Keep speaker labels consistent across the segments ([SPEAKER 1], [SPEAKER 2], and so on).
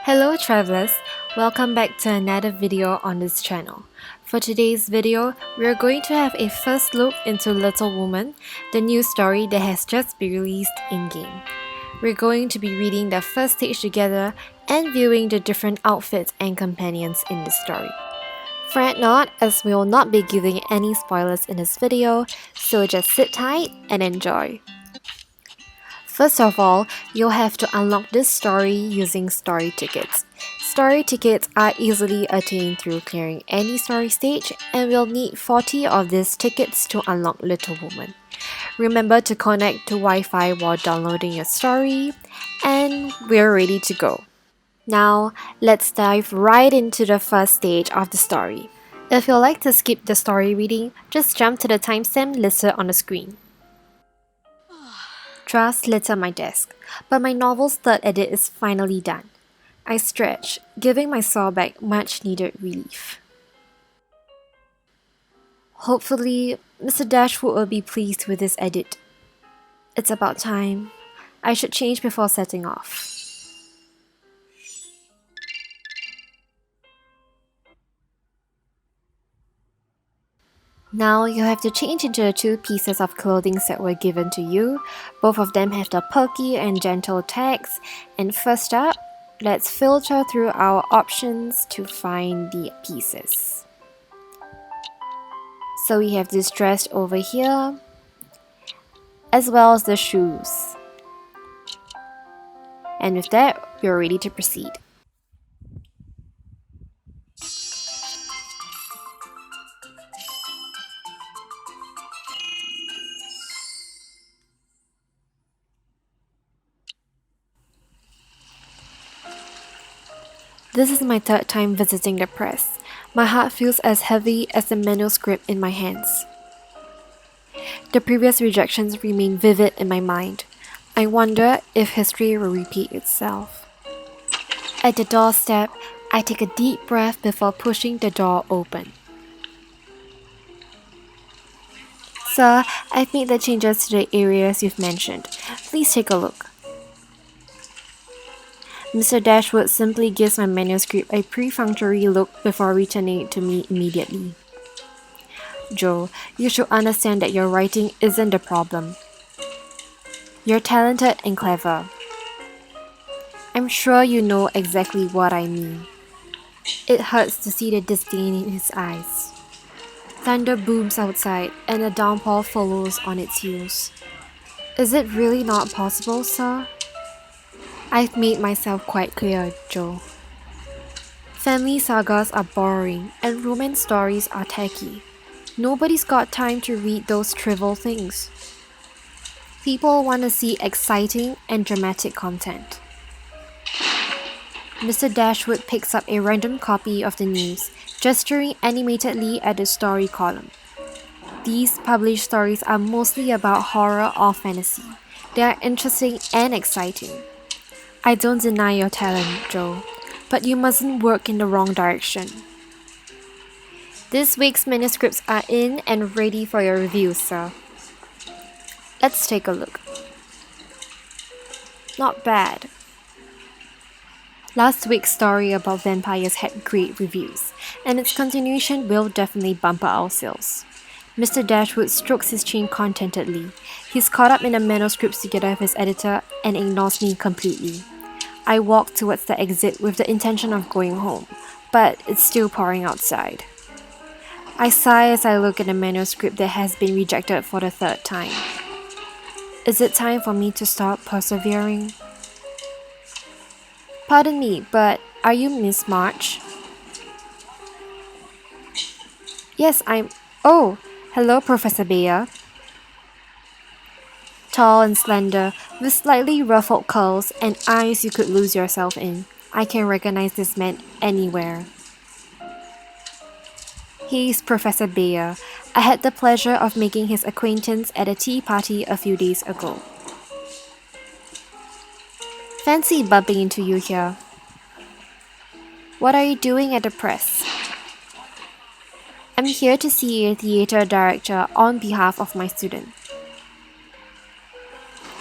[SPEAKER 1] Hello travelers, welcome back to another video on this channel. For today's video, we are going to have a first look into Little Woman, the new story that has just been released in-game. We're going to be reading the first stage together and viewing the different outfits and companions in the story. Fret not, as we will not be giving any spoilers in this video, so just sit tight and enjoy. First of all, you'll have to unlock this story using story tickets. Story tickets are easily attained through clearing any story stage, and we'll need 40 of these tickets to unlock Little Woman. Remember to connect to Wi-Fi while downloading your story, and we're ready to go. Now, let's dive right into the first stage of the story. If you'd like to skip the story reading, just jump to the timestamp listed on the screen. Drafts litter my desk, but my novel's third edit is finally done. I stretch, giving my sore back much needed relief. Hopefully, Mr. Dashwood will be pleased with this edit. It's about time. I should change before setting off. Now you have to change into the two pieces of clothing that were given to you. Both of them have the perky and gentle tags. And first up, let's filter through our options to find the pieces. So we have this dress over here, as well as the shoes. And with that, we're ready to proceed. This is my third time visiting the press. My heart feels as heavy as the manuscript in my hands. The previous rejections remain vivid in my mind. I wonder if history will repeat itself. At the doorstep, I take a deep breath before pushing the door open. Sir, I've made the changes to the areas you've mentioned. Please take a look. Mr. Dashwood simply gives my manuscript a perfunctory look before returning it to me immediately. Joe, you should understand that your writing isn't the problem. You're talented and clever. I'm sure you know exactly what I mean. It hurts to see the disdain in his eyes. Thunder booms outside, and a downpour follows on its heels. Is it really not possible, sir? I've made myself quite clear, Joe. Family sagas are boring, and romance stories are tacky. Nobody's got time to read those trivial things. People want to see exciting and dramatic content. Mr. Dashwood picks up a random copy of the news, gesturing animatedly at the story column. These published stories are mostly about horror or fantasy. They are interesting and exciting. I don't deny your talent, Joe, but you mustn't work in the wrong direction. This week's manuscripts are in and ready for your review, sir. Let's take a look. Not bad. Last week's story about vampires had great reviews, and its continuation will definitely bump up our sales. Mr. Dashwood strokes his chin contentedly. He's caught up in the manuscripts together with his editor and ignores me completely. I walk towards the exit with the intention of going home, but it's still pouring outside. I sigh as I look at the manuscript that has been rejected for the third time. Is it time for me to stop persevering? Pardon me, but are you Miss March? Yes, I'm... Oh, hello, Professor Bayer. Tall and slender, with slightly ruffled curls and eyes you could lose yourself in, I can recognize this man anywhere. He is Professor Bayer. I had the pleasure of making his acquaintance at a tea party a few days ago. Fancy bumping into you here. What are you doing at the press? I'm here to see a theatre director on behalf of my student.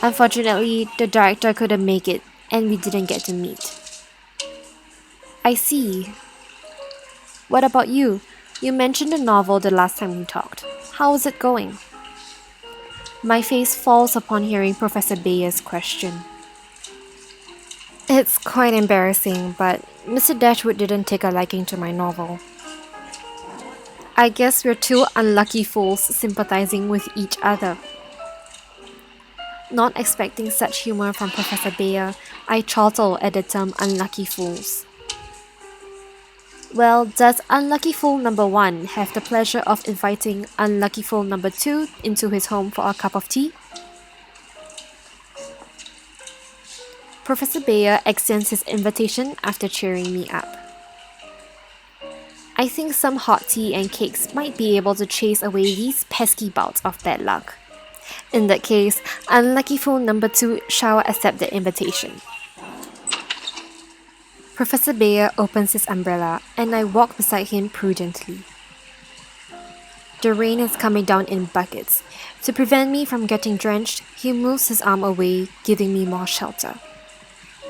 [SPEAKER 1] Unfortunately, the director couldn't make it, and we didn't get to meet. I see. What about you? You mentioned a novel the last time we talked. How is it going? My face falls upon hearing Professor Bayer's question. It's quite embarrassing, but Mr. Dashwood didn't take a liking to my novel. I guess we're two unlucky fools sympathizing with each other. Not expecting such humor from Professor Bayer, I chortle at the term unlucky fools. Well, does unlucky fool number 1 have the pleasure of inviting unlucky fool number 2 into his home for a cup of tea? Professor Bayer extends his invitation after cheering me up. I think some hot tea and cakes might be able to chase away these pesky bouts of bad luck. In that case, unlucky fool number 2 shall accept the invitation. Professor Bayer opens his umbrella and I walk beside him prudently. The rain is coming down in buckets. To prevent me from getting drenched, he moves his arm away, giving me more shelter.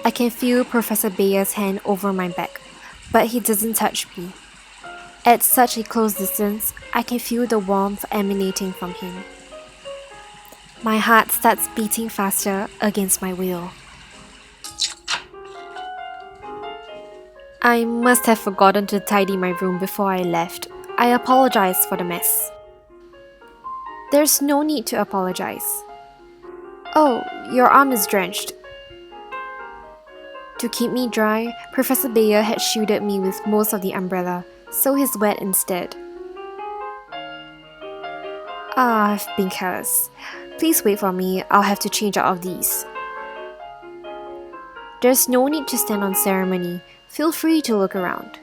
[SPEAKER 1] I can feel Professor Bayer's hand over my back, but he doesn't touch me. At such a close distance, I can feel the warmth emanating from him. My heart starts beating faster against my will. I must have forgotten to tidy my room before I left. I apologize for the mess. There's no need to apologize. Oh, your arm is drenched. To keep me dry, Professor Bayer had shielded me with most of the umbrella, so he's wet instead. I've been careless. Please wait for me, I'll have to change out of these. There's no need to stand on ceremony. Feel free to look around.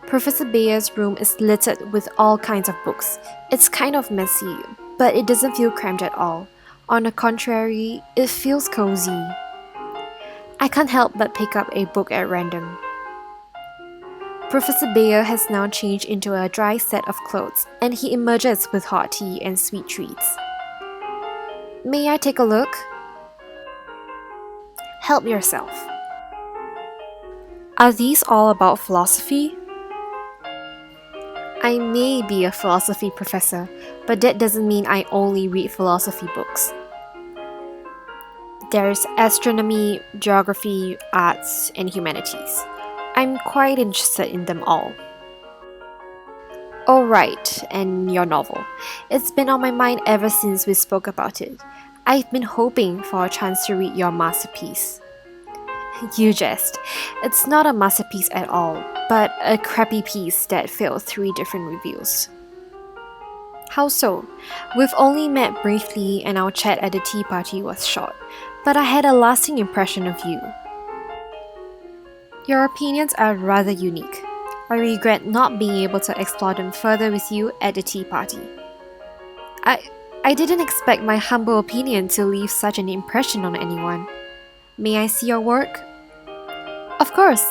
[SPEAKER 1] Professor Bayer's room is littered with all kinds of books. It's kind of messy, but it doesn't feel cramped at all. On the contrary, it feels cozy. I can't help but pick up a book at random. Professor Bayer has now changed into a dry set of clothes, and he emerges with hot tea and sweet treats. May I take a look? Help yourself. Are these all about philosophy? I may be a philosophy professor, but that doesn't mean I only read philosophy books. There's astronomy, geography, arts, and humanities. I'm quite interested in them all. Oh right, and your novel. It's been on my mind ever since we spoke about it. I've been hoping for a chance to read your masterpiece. You jest. It's not a masterpiece at all, but a crappy piece that failed 3 different reviews. How so? We've only met briefly and our chat at the tea party was short, but I had a lasting impression of you. Your opinions are rather unique. I regret not being able to explore them further with you at the tea party. I didn't expect my humble opinion to leave such an impression on anyone. May I see your work? Of course!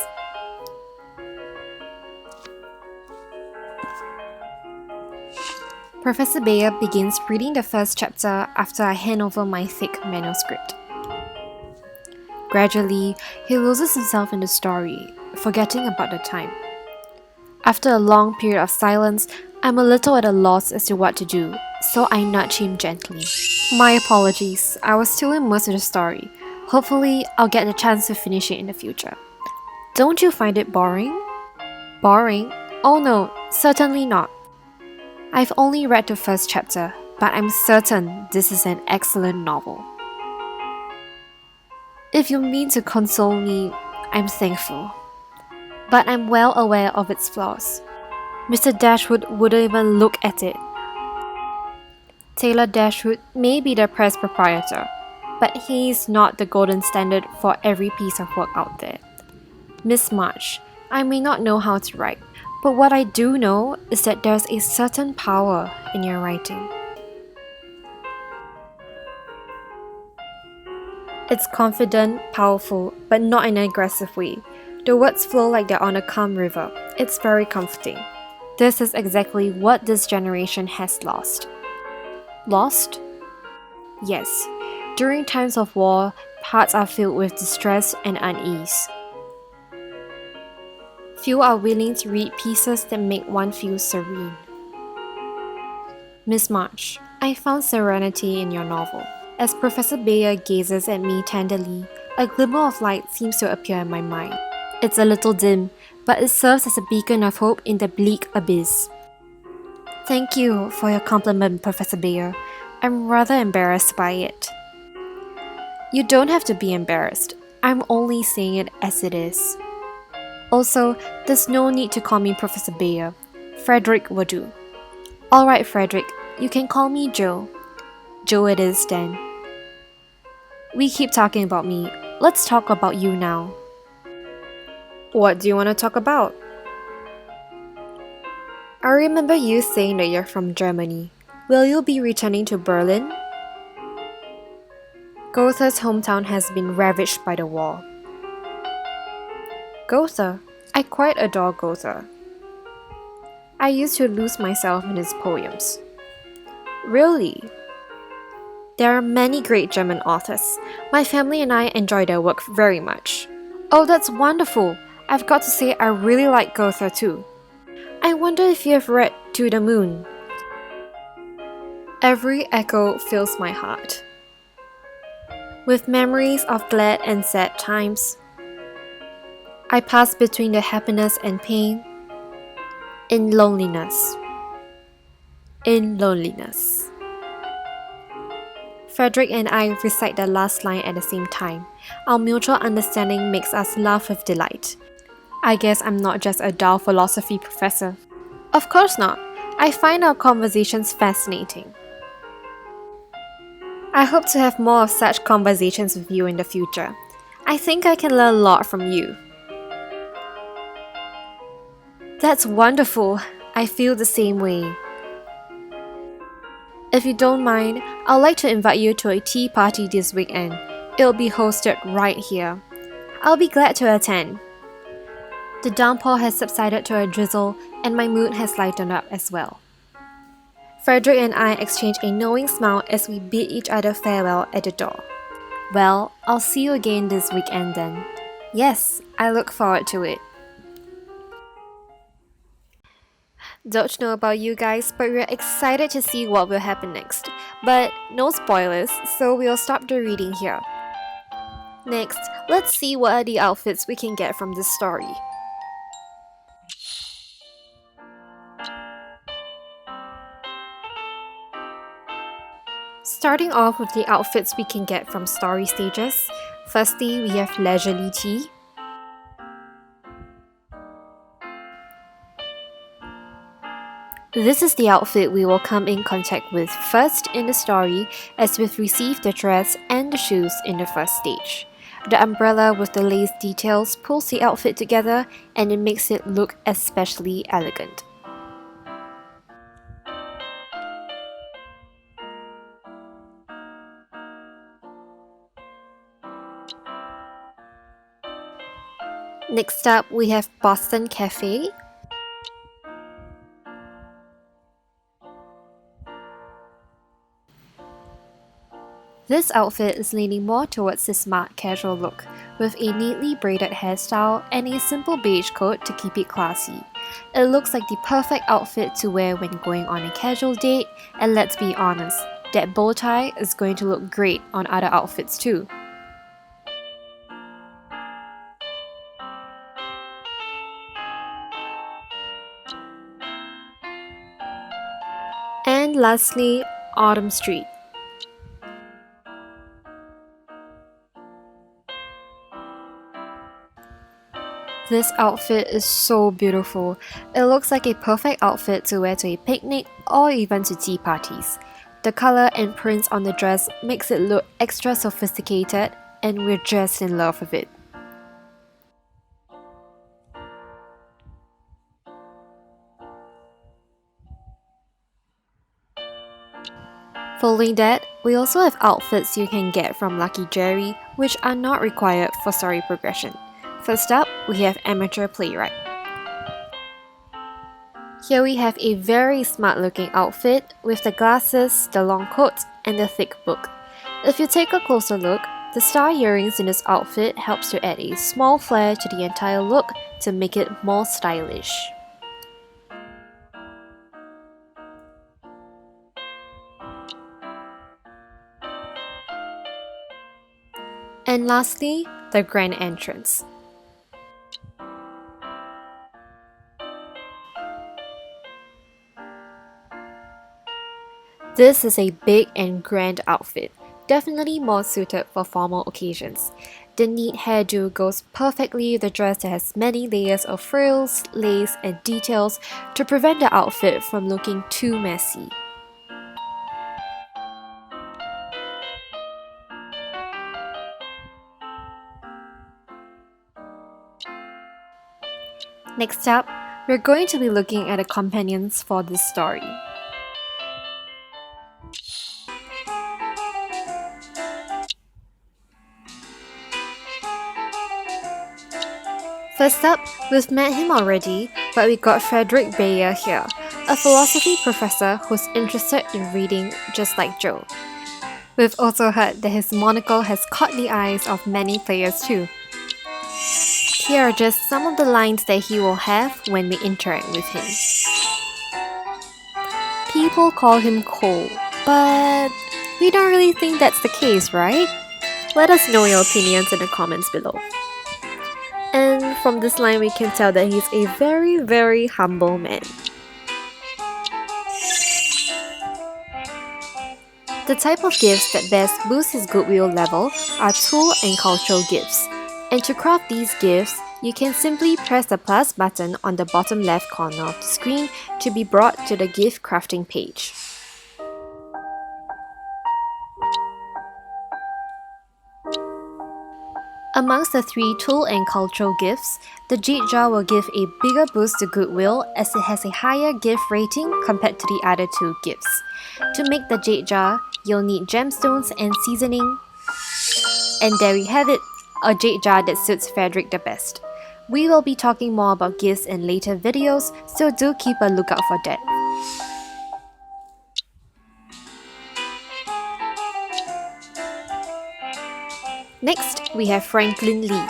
[SPEAKER 1] Professor Bayer begins reading the first chapter after I hand over my thick manuscript. Gradually, he loses himself in the story, forgetting about the time. After a long period of silence, I'm a little at a loss as to what to do, so I nudge him gently. My apologies, I was still immersed in the story. Hopefully, I'll get the chance to finish it in the future. Don't you find it boring? Boring? Oh no, certainly not. I've only read the first chapter, but I'm certain this is an excellent novel. If you mean to console me, I'm thankful. But I'm well aware of its flaws. Mr. Dashwood wouldn't even look at it. Taylor Dashwood may be the press proprietor, but he's not the golden standard for every piece of work out there. Miss March, I may not know how to write, but what I do know is that there's a certain power in your writing. It's confident, powerful, but not in an aggressive way. The words flow like they're on a calm river. It's very comforting. This is exactly what this generation has lost. Lost? Yes. During times of war, hearts are filled with distress and unease. Few are willing to read pieces that make one feel serene. Miss March, I found serenity in your novel. As Professor Bayer gazes at me tenderly, a glimmer of light seems to appear in my mind. It's a little dim, but it serves as a beacon of hope in the bleak abyss. Thank you for your compliment, Professor Bayer. I'm rather embarrassed by it. You don't have to be embarrassed. I'm only saying it as it is. Also, there's no need to call me Professor Bayer. Frederick will do. Alright, Frederick, you can call me Joe. Joe it is then. We keep talking about me. Let's talk about you now. What do you want to talk about? I remember you saying that you're from Germany. Will you be returning to Berlin? Gotha's hometown has been ravaged by the war. Gotha? I quite adore Gotha. I used to lose myself in his poems. Really? There are many great German authors. My family and I enjoy their work very much. Oh, that's wonderful! I've got to say I really like Gotha too. I wonder if you have read To the Moon. Every echo fills my heart with memories of glad and sad times. I pass between the happiness and pain, in loneliness. In loneliness. Frederick and I recite the last line at the same time. Our mutual understanding makes us laugh with delight. I guess I'm not just a dull philosophy professor. Of course not. I find our conversations fascinating. I hope to have more of such conversations with you in the future. I think I can learn a lot from you. That's wonderful. I feel the same way. If you don't mind, I'd like to invite you to a tea party this weekend. It'll be hosted right here. I'll be glad to attend. The downpour has subsided to a drizzle, and my mood has lightened up as well. Frederick and I exchange a knowing smile as we bid each other farewell at the door. Well, I'll see you again this weekend then. Yes, I look forward to it. Don't know about you guys, but we're excited to see what will happen next. But no spoilers, so we'll stop the reading here. Next, let's see what are the outfits we can get from this story. Starting off with the outfits we can get from story stages. Firstly, we have leisurely tea. This is the outfit we will come in contact with first in the story, as we've received the dress and the shoes in the first stage. The umbrella with the lace details pulls the outfit together and it makes it look especially elegant. Next up, we have Boston Cafe. This outfit is leaning more towards the smart casual look, with a neatly braided hairstyle and a simple beige coat to keep it classy. It looks like the perfect outfit to wear when going on a casual date, and let's be honest, that bow tie is going to look great on other outfits too. And lastly, Autumn Street. This outfit is so beautiful. It looks like a perfect outfit to wear to a picnic or even to tea parties. The color and prints on the dress makes it look extra sophisticated, and we're just in love with it. Following that, we also have outfits you can get from Lucky Jerry, which are not required for story progression. First up, we have Amateur Playwright. Here we have a very smart looking outfit with the glasses, the long coat, and the thick book. If you take a closer look, The star earrings in this outfit helps to add a small flair to the entire look to make it more stylish. And lastly, the grand entrance. This is a big and grand outfit, definitely more suited for formal occasions. The neat hairdo goes perfectly with the dress that has many layers of frills, lace, and details to prevent the outfit from looking too messy. Next up, we're going to be looking at the companions for this story. First up, we've met him already, but we got Frederick Bayer here, a philosophy professor who's interested in reading just like Joe. We've also heard that his monocle has caught the eyes of many players too. Here are just some of the lines that he will have when we interact with him. People call him cold, but we don't really think that's the case, right? Let us know your opinions in the comments below. And from this line we can tell that he's a very humble man. The type of gifts that best boost his goodwill level are tool and cultural gifts. And to craft these gifts, you can simply press the plus button on the bottom left corner of the screen to be brought to the gift crafting page. Amongst the 3 tool and cultural gifts, the jade jar will give a bigger boost to goodwill as it has a higher gift rating compared to the other 2 gifts. To make the jade jar, you'll need gemstones and seasoning. And there we have it, a jade jar that suits Frederick the best. We will be talking more about gifts in later videos, so do keep a lookout for that. Next, we have Franklin Lee.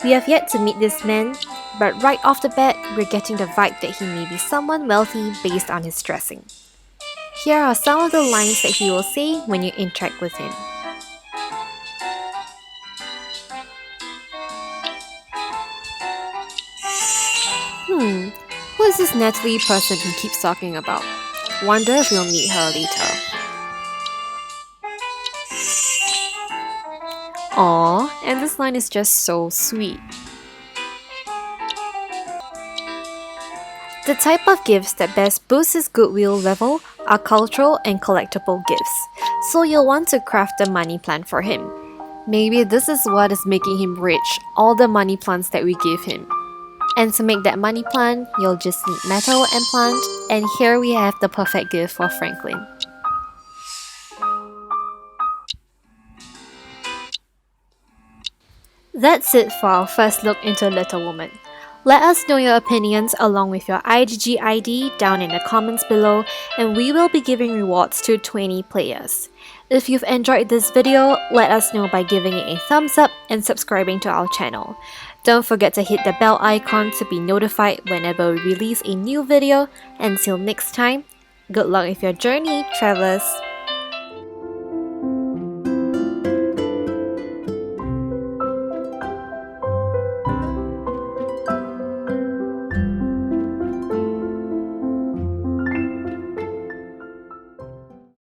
[SPEAKER 1] We have yet to meet this man, but right off the bat, we're getting the vibe that he may be someone wealthy based on his dressing. Here are some of the lines that he will say when you interact with him. Who is this Natalie person he keeps talking about? Wonder if we'll meet her later. Aww, and this line is just so sweet. The type of gifts that best boost his goodwill level are cultural and collectible gifts, so you'll want to craft a money plant for him. Maybe this is what is making him rich, all the money plants that we give him. And to make that money plant, you'll just need metal and plant, and here we have the perfect gift for Franklin. That's it for our first look into Little Woman. Let us know your opinions along with your IGG ID down in the comments below, and we will be giving rewards to 20 players. If you've enjoyed this video, let us know by giving it a thumbs up and subscribing to our channel. Don't forget to hit the bell icon to be notified whenever we release a new video. Until next time, good luck with your journey, travelers!